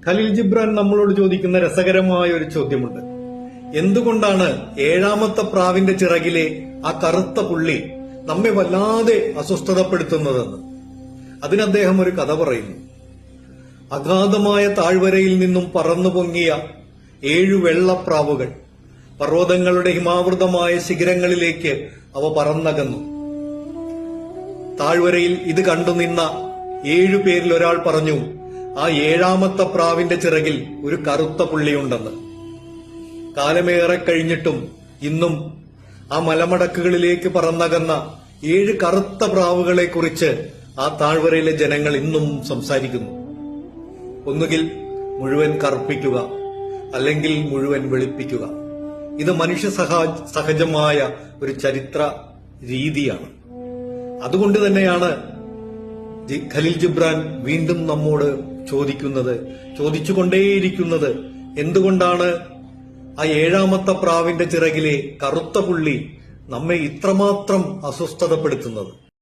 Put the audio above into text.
ഖലീൽ ജിബ്രാൻ നമ്മളോട് ചോദിക്കുന്ന രസകരമായ ഒരു ചോദ്യമുണ്ട്. എന്തുകൊണ്ടാണ് ഏഴാമത്തെ പ്രാവിന്റെ ചിറകിലെ ആ കറുത്ത പുള്ളി നമ്മെ വല്ലാതെ അസ്വസ്ഥതപ്പെടുത്തുന്നതെന്ന്. അതിന് അദ്ദേഹം ഒരു കഥ പറയുന്നു. അഗാധമായ താഴ്വരയിൽ നിന്നും പറന്നു പൊങ്ങിയ 7 വെള്ളപ്രാവുകൾ പർവ്വതങ്ങളുടെ ഹിമാവൃതമായ ശിഖരങ്ങളിലേക്ക് അവ പറന്നകന്നു. താഴ്വരയിൽ ഇത് കണ്ടുനിന്ന 7 പേരിൽ ഒരാൾ പറഞ്ഞു, ആ 7ാമത്തെ പ്രാവിന്റെ ചിറകിൽ ഒരു കറുത്ത പുള്ളിയുണ്ടെന്ന്. കാലമേറെ കഴിഞ്ഞിട്ടും ഇന്നും ആ മലമടക്കുകളിലേക്ക് പറന്നകന്ന 7 കറുത്ത പ്രാവുകളെ കുറിച്ച് ആ താഴ്വരയിലെ ജനങ്ങൾ ഇന്നും സംസാരിക്കുന്നു. ഒന്നുകിൽ മുഴുവൻ കറുപ്പിക്കുക, അല്ലെങ്കിൽ മുഴുവൻ വെളുപ്പിക്കുക. ഇത് മനുഷ്യ സഹജമായ ഒരു ചരിത്ര രീതിയാണ്. അതുകൊണ്ട് തന്നെയാണ് ഖലീൽ ജിബ്രാൻ വീണ്ടും നമ്മോട് ചോദിച്ചുകൊണ്ടേയിരിക്കുന്നത്, എന്തുകൊണ്ടാണ് ആ 7ാമത്തെ പ്രാവിന്റെ ചിറകിലെ കറുത്ത പുള്ളി നമ്മെ ഇത്രമാത്രം അസ്വസ്ഥതപ്പെടുത്തുന്നത്.